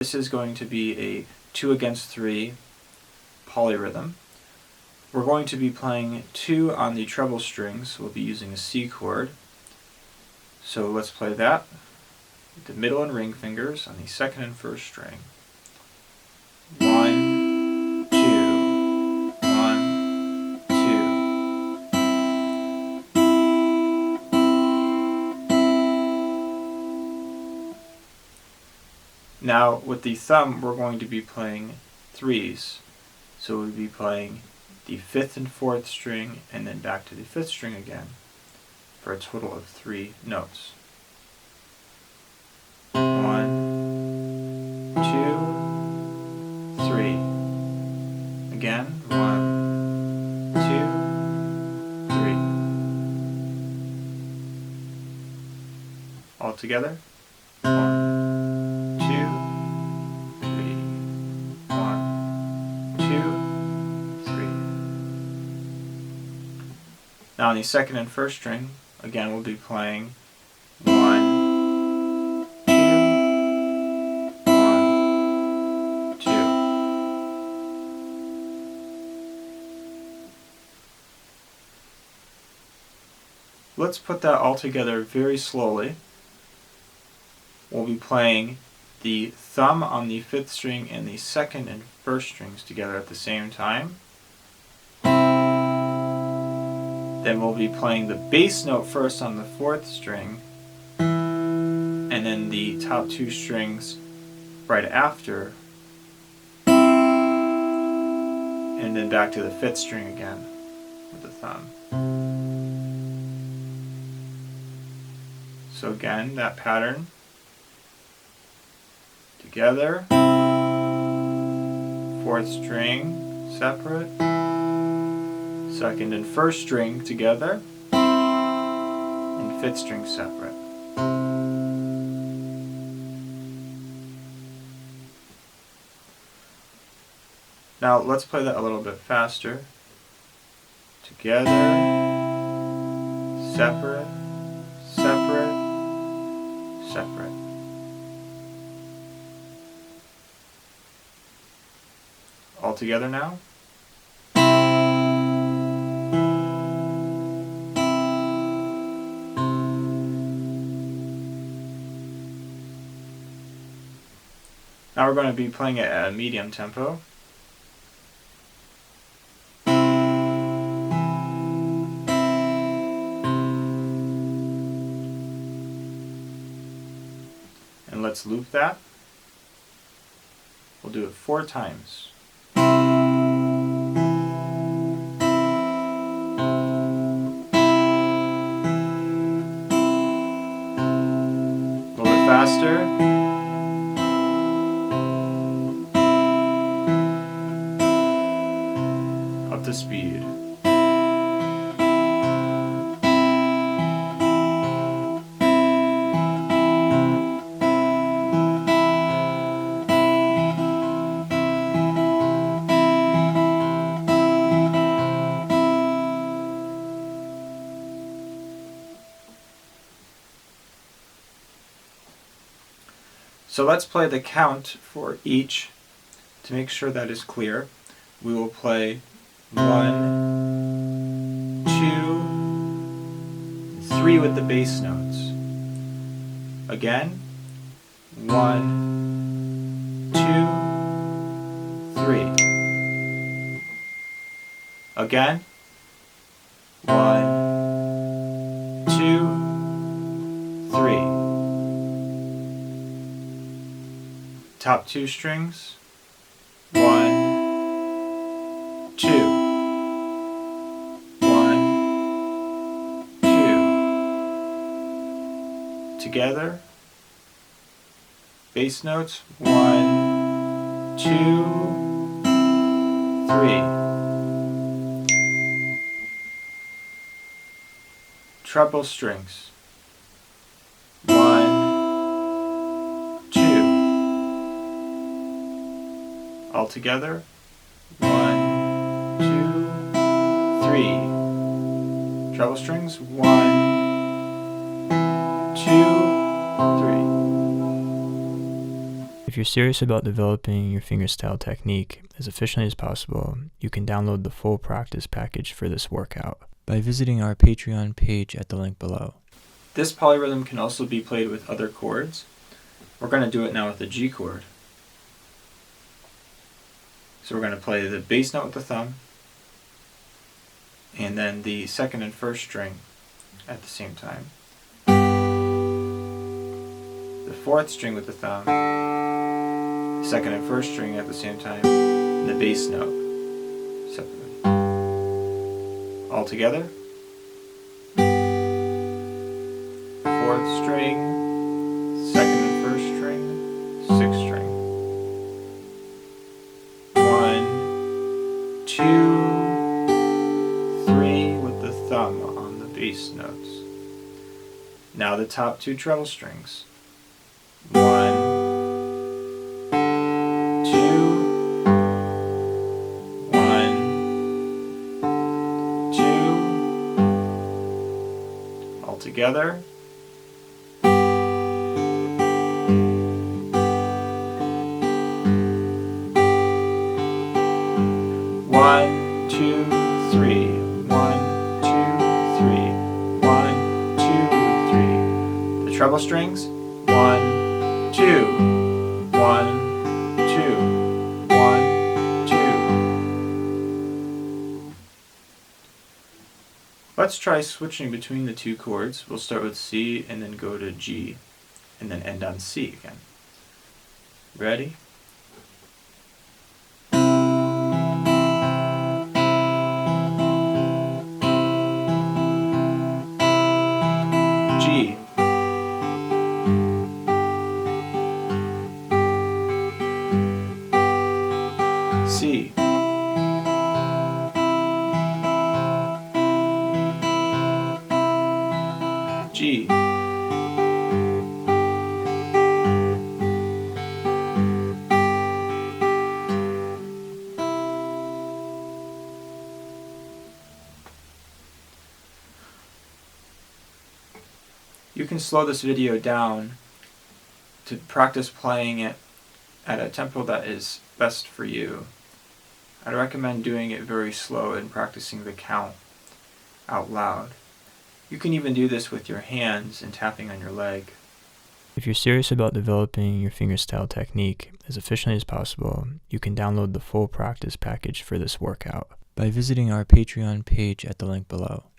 This is going to be a 2 against 3 polyrhythm. We're going to be playing 2 on the treble strings. We'll be using a C chord. So let's play that with the middle and ring fingers on the second and first string. 1, 2, 1, 2. Now with the thumb we're going to be playing threes. So we'll be playing the 5th and 4th string and then back to the 5th string again for a total of 3 notes. 1, 2, 3. Again, 1, 2, 3. All together. 1, 2, 3. 1, 2, 3. Now on the second and first string, again we'll be playing 1, 2, 1, 2. Let's put that all together very slowly. We'll be playing the thumb on the 5th string and the second and first strings together at the same time. Then we'll be playing the bass note first on the 4th string, and then the top 2 strings right after, and then back to the 5th string again with the thumb. So again, that pattern. Together, 4th string separate, second and first string together, and 5th string separate. Now let's play that a little bit faster. Together, separate, separate, separate. All together now. Now we're going to be playing it at a medium tempo. And let's loop that. We'll do it 4 times. Faster. Up to speed. So let's play the count for each to make sure that is clear. We will play 1, 2, 3 with the bass notes. Again, 1, 2, 3. Again, 1, 2, 3. Top 2 strings, 1, 2, 1, 2. Together, bass notes, 1, 2, 3. Treble strings, 1, 2. All together, 1, 2, 3. Treble strings, 1, 2, 3. If you're serious about developing your fingerstyle technique as efficiently as possible, you can download the full practice package for this workout by visiting our Patreon page at the link below. This polyrhythm can also be played with other chords. We're going to do it now with the G chord. So we're going to play the bass note with the thumb, and then the second and first string at the same time. The fourth string with the thumb, second and first string at the same time, and the bass note separately. All together. Fourth string, second and first string, sixth string. 1, 2, 3 with the thumb on the bass notes. Now the top two treble strings. 1, 2, 1, 2, all together. 1, 2, 3. 1, 2, 3. 1, 2, 3. The treble strings. 1, 2. 1, 2. 1, 2. Let's try switching between the two chords. We'll start with C and then go to G and then end on C again. Ready? G, C, G, You can slow this video down to practice playing it at a tempo that is best for you. I'd recommend doing it very slow and practicing the count out loud. You can even do this with your hands and tapping on your leg. If you're serious about developing your fingerstyle technique as efficiently as possible, you can download the full practice package for this workout by visiting our Patreon page at the link below.